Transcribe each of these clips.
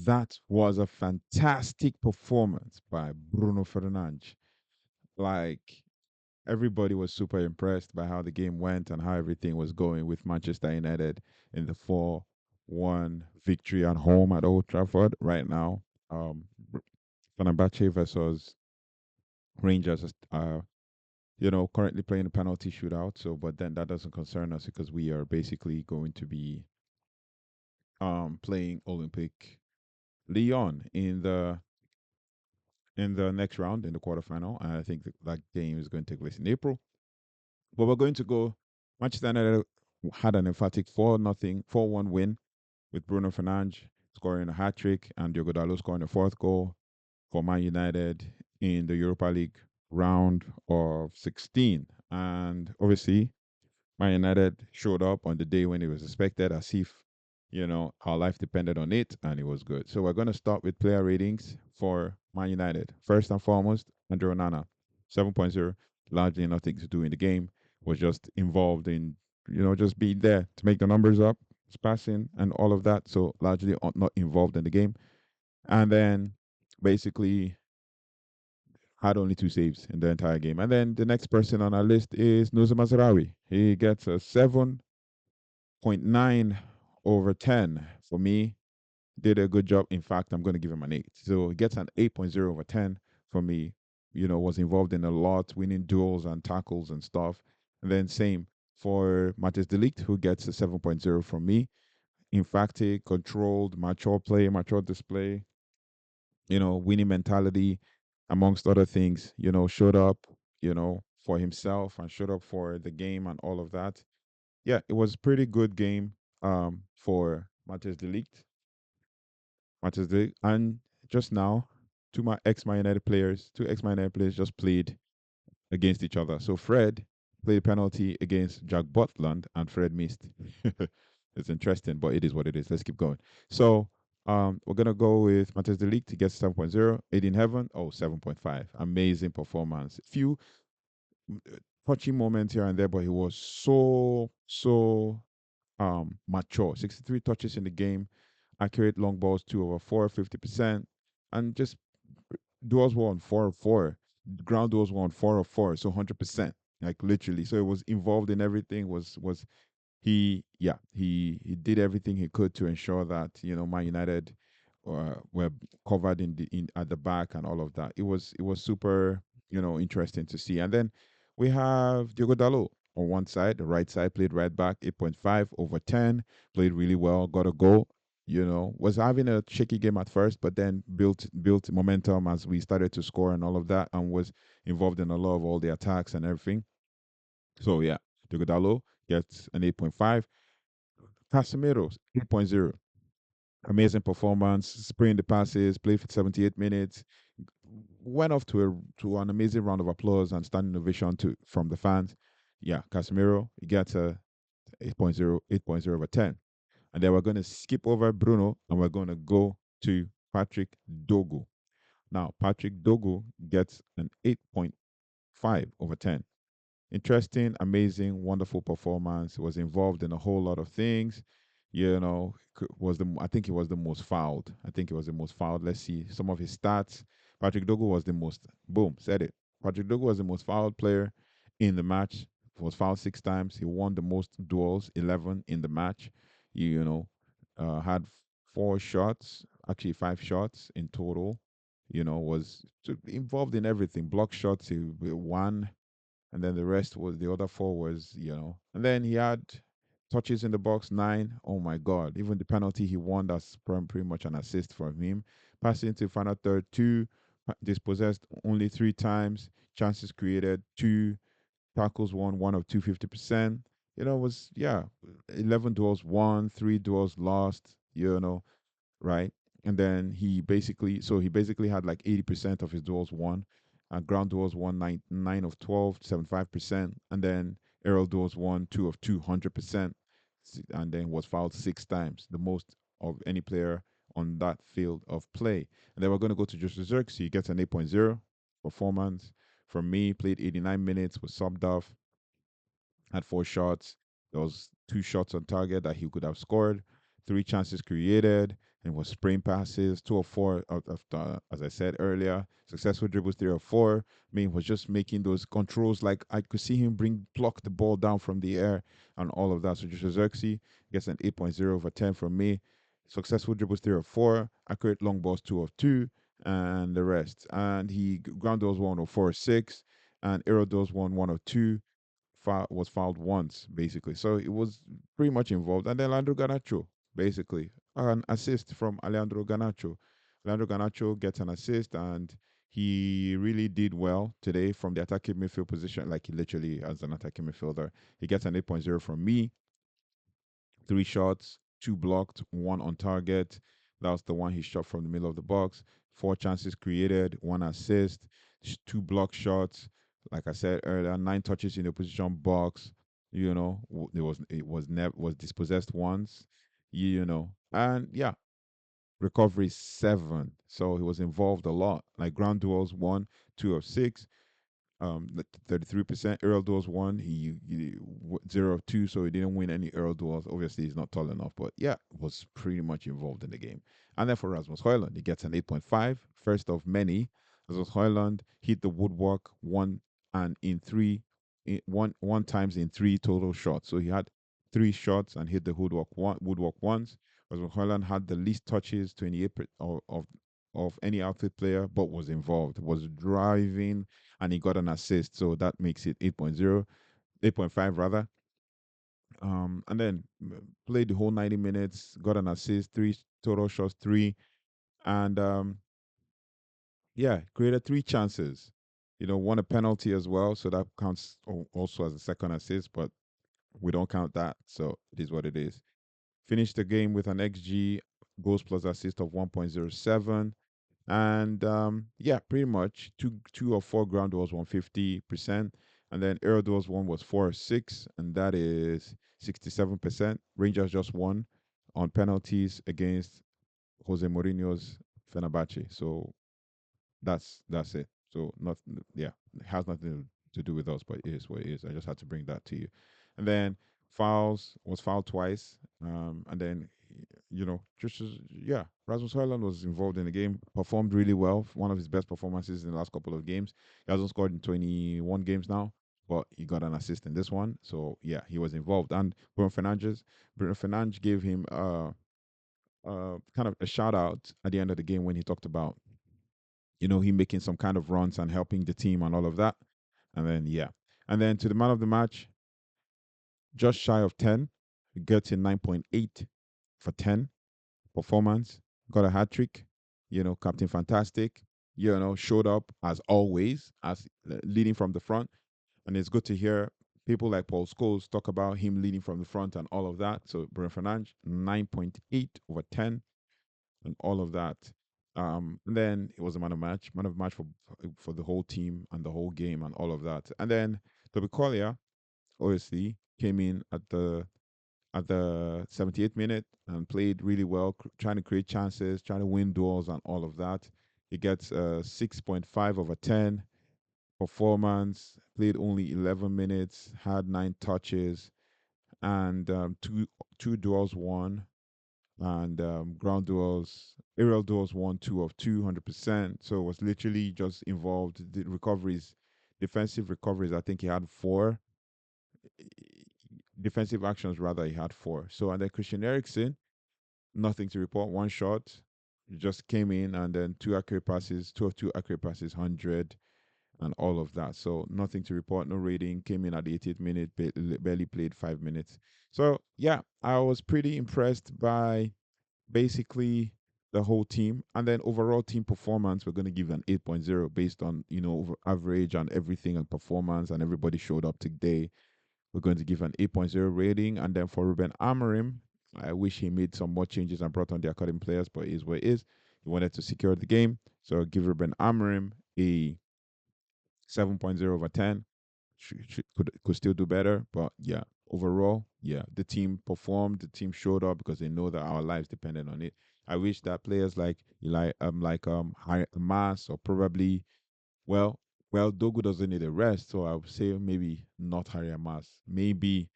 That was a fantastic performance by Bruno Fernandes. Like, everybody was super impressed by how the game went and how everything was going with Manchester United in the 4-1 victory at home at Old Trafford right now. Um, Fenerbahce versus Rangers are, currently playing a penalty shootout. So, but then that doesn't concern us because we are basically going to be playing Olympic Lyon in the next round in the quarterfinal. And I think that game is going to take place in April. But we're going to go. Manchester United had an emphatic 4-0, 4-1 win with Bruno Fernandes scoring a hat trick and Diogo Dalot scoring a fourth goal for Man United in the Europa League round of 16. And obviously, Man United showed up on the day when it was expected, as if our life depended on it, and it was good. So we're going to start with player ratings for Man United. First and foremost, Andre Onana, 7.0, largely nothing to do in the game, was just involved in just being there to make the numbers up, passing and all of that. So largely not involved in the game, and then basically had only 2 saves in the entire game. And then the next person on our list is Nusa Mazraoui. He gets a 7.9 over 10 for me. Did a good job. In fact, I'm going to give him an 8. So he gets an 8.0 over 10 for me. Was involved in a lot, winning duels and tackles and stuff. And then same for Matthias Delict, who gets a 7.0 from me. Emphatic, controlled, mature play, mature display, winning mentality, amongst other things, showed up, for himself and showed up for the game and all of that. Yeah, it was a pretty good game for Matthias Delict. Matthias Delict. And just now, two ex-Man United players just played against each other. So Fred played a penalty against Jack Butland, and Fred missed. It's interesting, but it is what it is. Let's keep going. So we're gonna go with Matthias de Ligt to get 7.0. Aiden Heaven, 7.5. Amazing performance. Few touchy moments here and there, but he was so mature. 63 touches in the game, accurate long balls 2/4, 50%, and just duels were on 4/4. Ground duels were on 4/4, so 100%, like literally. So it was involved in everything. Was he did everything he could to ensure that Man United were covered in at the back and all of that. It was super interesting to see. And then we have Diogo Dalot on one side, the right side, played right back, 8.5 over 10, played really well, got a goal. Was having a shaky game at first, but then built momentum as we started to score and all of that, and was involved in a lot of all the attacks and everything. So yeah, Diogo Dalot gets an 8.5. Casemiro, 8.0. Amazing performance, spraying the passes, played for 78 minutes, went off to an amazing round of applause and standing ovation from the fans. Yeah, Casemiro, he gets a 8.0 over 10. And then we're going to skip over Bruno and we're going to go to Patrick Dogo. Now, Patrick Dogo gets an 8.5 over 10. Interesting, amazing, wonderful performance. Was involved in a whole lot of things. I think he was the most fouled. I think he was the most fouled. Let's see some of his stats. Patrick Dogo was the most. Boom, said it. Patrick Dogo was the most fouled player in the match. He was fouled 6 times. He won the most duels, 11 in the match. Had 4 shots, actually 5 shots in total. Was involved in everything. Block shots, he won, and then the rest was the other 4 was and then he had touches in the box 9. Oh my god, even the penalty he won, that's pretty much an assist from him. Passing to final third 2, dispossessed only 3 times, chances created 2, tackles one of 250%. Was, yeah, 11 duels won, 3 duels lost, right? And then he basically had like 80% of his duels won. Ground duels won 9 of 12, 75%. And then aerial duels won 2 of 200%. And then was fouled 6 times, the most of any player on that field of play. And then we're going to go to Joshua Zirkzee. He gets an 8.0 performance. From me, played 89 minutes, was subbed off, had 4 shots. There was 2 shots on target that he could have scored, 3 chances created, and was spraying passes, 2 of 4 out of the, as I said earlier, successful dribbles, 3 of 4. I mean, was just making those controls like I could see him pluck the ball down from the air and all of that. So just Zirkzee gets an 8.0/10 from me. Successful dribbles, 3 of 4. Accurate long balls, 2 of 2, and the rest. And he ground those 1 of 4 6, and aerial those 1 of 2. Was fouled once, basically. So it was pretty much involved. And then Alejandro Garnacho, basically, an assist from Alejandro Garnacho. Alejandro Garnacho gets an assist, and he really did well today from the attacking midfield position, like he literally as an attacking midfielder. He gets an 8.0 from me. 3 shots, 2 blocked, 1 on target. That was the one he shot from the middle of the box. 4 chances created, 1 assist, 2 block shots. Like I said earlier, 9 touches in the position box. It was dispossessed once. And yeah, recovery 7. So he was involved a lot. Like ground duels 1, 2 of 6, 33%. Earl duels won. He 0 of 2, so he didn't win any Earl duels. Obviously, he's not tall enough, but yeah, was pretty much involved in the game. And then for Rasmus Højlund, he gets an 8.5, first of many. Rasmus Højlund hit the woodwork one times in 3 total shots. So he had 3 shots and hit the woodwork once. Rasmus Højlund had the least touches, 28 of any outfit player, but was involved, was driving, and he got an assist. So that makes it 8.0, 8.5 rather. And then played the whole 90 minutes, got an assist, 3 total shots, 3. And yeah, created 3 chances. Won a penalty as well. So that counts also as a second assist, but we don't count that. So it is what it is. Finished the game with an XG, goals plus assist, of 1.07. And yeah, pretty much two or four ground was 150%, and then air duels one was 4 or 6, and that is 67%. Rangers just won on penalties against Jose Mourinho's Fenerbahce. So that's it. So not yeah, it has nothing to do with us, but it is what it is. I just had to bring that to you. And then fouls was fouled twice. And then yeah, Rasmus Højlund was involved in the game, performed really well. One of his best performances in the last couple of games. He hasn't scored in 21 games now, but he got an assist in this one. So yeah, he was involved. And Bruno Fernandes gave him kind of a shout out at the end of the game when he talked about him making some kind of runs and helping the team and all of that. And then yeah, and then to the man of the match, just shy of 10, gets a 9.8 for 10 performance. Got a hat trick. Captain Fantastic. Showed up as always as leading from the front, and it's good to hear people like Paul Scholes talk about him leading from the front and all of that. So Bruno Fernandes, 9.8/10, and all of that. And then it was a man of match for the whole team and the whole game and all of that. And then Toby Collier obviously came in at the 78th minute and played really well, trying to create chances, trying to win duels and all of that. He gets 6.5/10 performance. Played only 11 minutes, had 9 touches, and two duels won, and ground duels, aerial duels won 2 of 200%. So it was literally just involved. The recoveries, defensive recoveries, I think he had 4. Defensive actions, rather, he had 4. So, and then Christian Eriksen, nothing to report, 1 shot. He just came in, and then 2 accurate passes, 2 of 2 accurate passes, 100, and all of that. So nothing to report, no rating. Came in at the 80th minute, barely played 5 minutes. So yeah, I was pretty impressed by basically the whole team. And then overall team performance, we're going to give an 8.0 based on, over average and everything and performance, and everybody showed up today. We're going to give an 8.0 rating. And then for Ruben Amorim, I wish he made some more changes and brought on the academy players, but it is what it is. He wanted to secure the game. So I'll give Ruben Amorim a 7.0/10. Could still do better, but yeah, overall, yeah, the team performed. The team showed up because they know that our lives depended on it. I wish that players Mas, or probably well, Dogu doesn't need a rest, so I would say maybe not Harry Mas, maybe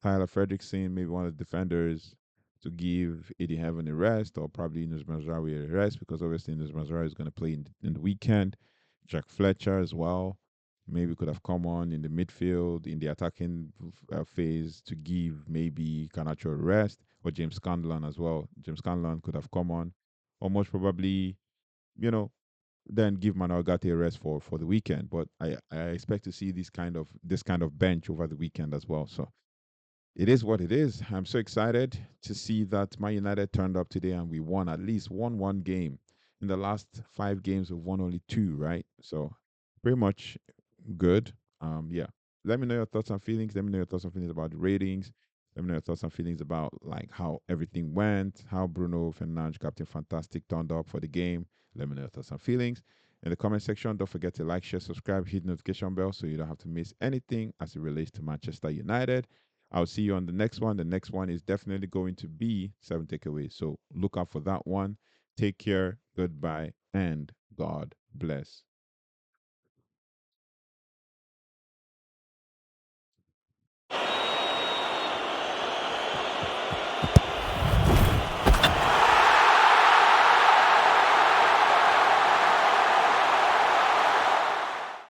Tyler Fredrickson, maybe one of the defenders, to give Eddie Heaven a rest, or probably Inus Mazraoui a rest, because obviously Inus Mazraoui is going to play in the weekend. Jack Fletcher as well. Maybe could have come on in the midfield, in the attacking phase, to give maybe Garnacho a rest, or James Scanlon as well. James Scanlon could have come on, or most probably, you know, then give Manuel Gatti a rest for the weekend. But I expect to see this kind of bench over the weekend as well. So it is what it is. I'm so excited to see that Man United turned up today and we won at least one game. In the last 5 games, we've won only two, right? So pretty much good. Yeah. Let me know your thoughts and feelings. Let me know your thoughts and feelings about the ratings. Let me know your thoughts and feelings about like how everything went, how Bruno Fernandes, Captain Fantastic, turned up for the game. Let me know your thoughts and feelings in the comment section. Don't forget to like, share, subscribe, hit the notification bell so you don't have to miss anything as it relates to Manchester United. I'll see you on the next one. The next one is definitely going to be 7 takeaways. So look out for that one. Take care. Goodbye. And God bless.